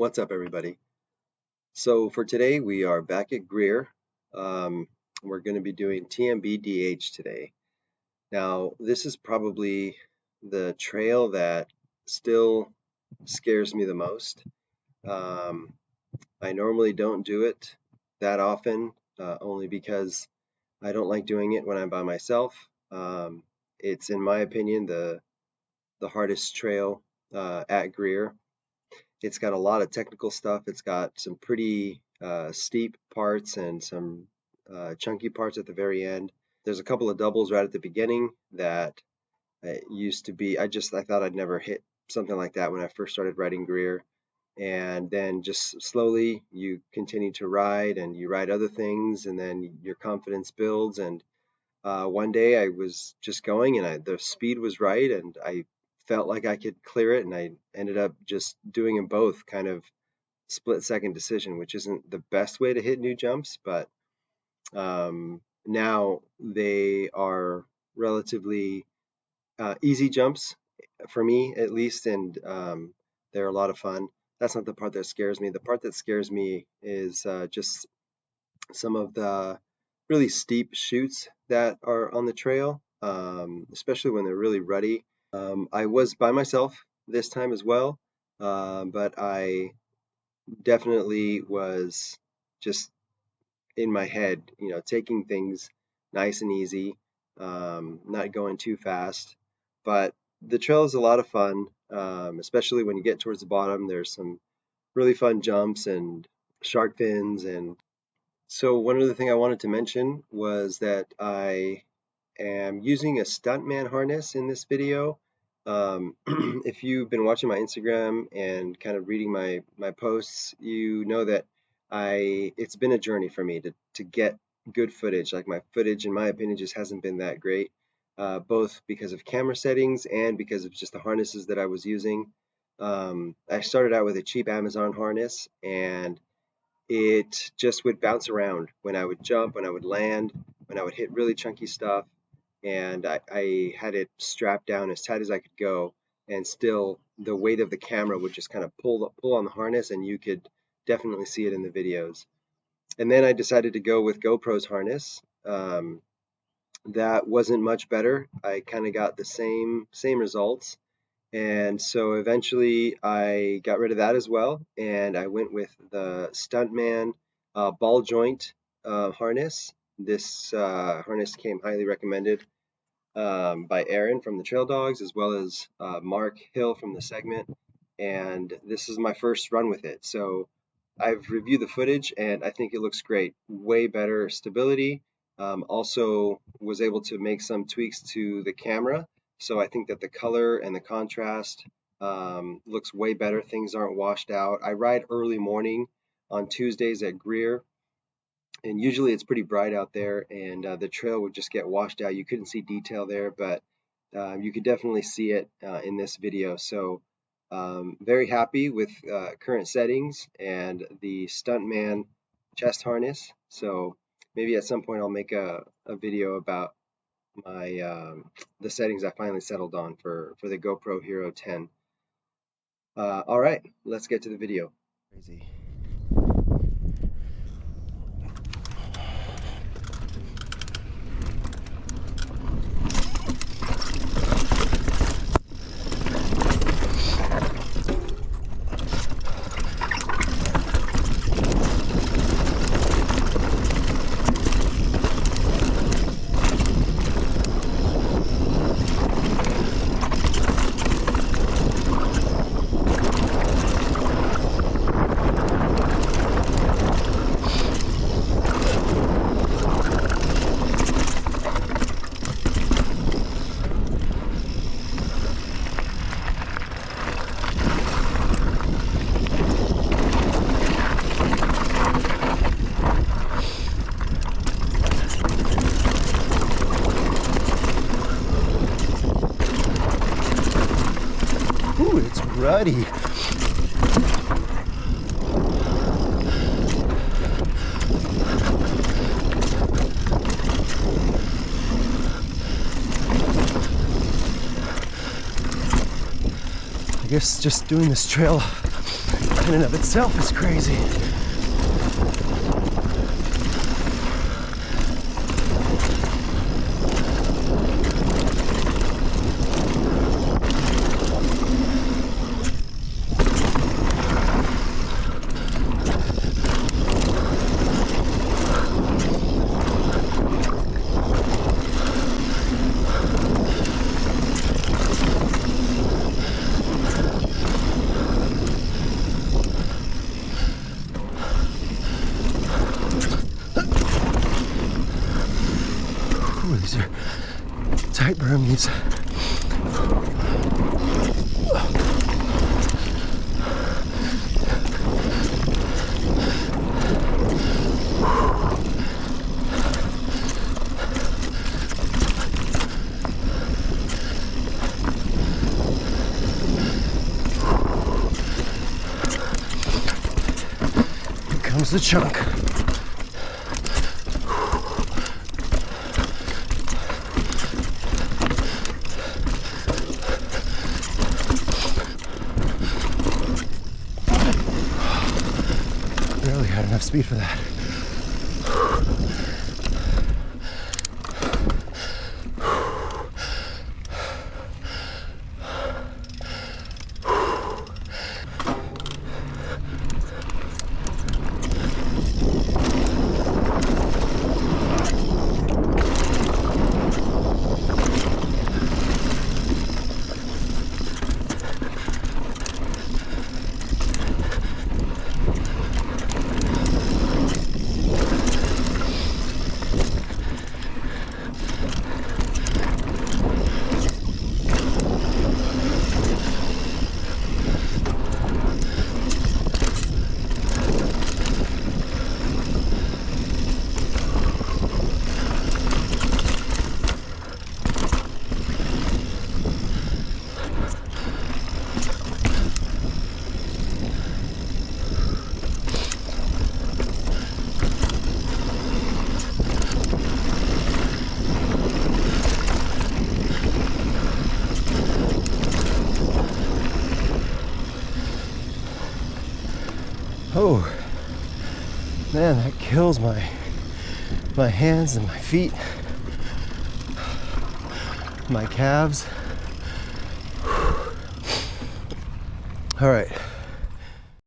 What's up, everybody? So for today, we are back at Greer. We're going to be doing TMB DH today. Now, this is probably the trail that still scares me the most. I normally don't do it that often, only because I don't like doing it when I'm by myself. It's, in my opinion, the hardest trail at Greer. It's got a lot of technical stuff. It's got some pretty steep parts and some chunky parts at the very end. There's a couple of doubles right at the beginning that used to be, I thought I'd never hit something like that when I first started riding Greer. And then just slowly you continue to ride and you ride other things, and then your confidence builds. And one day I was just going and the speed was right, and I felt like I could clear it, and I ended up just doing them both, kind of split-second decision, which isn't the best way to hit new jumps, but now they are relatively easy jumps for me, at least, and they're a lot of fun. That's not the part that scares me. The part that scares me is just some of the really steep chutes that are on the trail, especially when they're really rutty. I was by myself this time as well, but I definitely was just in my head, taking things nice and easy, not going too fast. But the trail is a lot of fun, especially when you get towards the bottom. There's some really fun jumps and shark fins. And so one other thing I wanted to mention was that I am using a stuntman harness in this video. If you've been watching my Instagram and kind of reading my posts, you know that it's been a journey for me to get good footage. Like, my footage, in my opinion, just hasn't been that great, both because of camera settings and because of just the harnesses that I was using. I started out with a cheap Amazon harness, and it just would bounce around when I would jump, when I would land, when I would hit really chunky stuff. And I had it strapped down as tight as I could go, and still the weight of the camera would just kind of pull on the harness, and you could definitely see it in the videos. And then I decided to go with GoPro's harness. That wasn't much better. I kind of got the same results, and so eventually I got rid of that as well, and I went with the Stuntman ball joint harness. This harness came highly recommended by Aaron from the Trail Dogs, as well as Mark Hill from the segment, and this is my first run with it. So I've reviewed the footage, and I think it looks great. Way better stability. Also was able to make some tweaks to the camera, so I think that the color and the contrast looks way better. Things aren't washed out. I ride early morning on Tuesdays at Greer, and usually it's pretty bright out there, and the trail would just get washed out. You couldn't see detail there, but you could definitely see it in this video. So very happy with current settings and the Stuntman chest harness. So maybe at some point I'll make a video about my the settings I finally settled on for the GoPro Hero 10. All right, let's get to the video. Crazy. Ooh, it's ruddy. I guess just doing this trail in and of itself is crazy. These are tight bermies. Here comes the chunk. Barely had enough speed for that. Oh, man, that kills my hands and my feet, my calves. All right.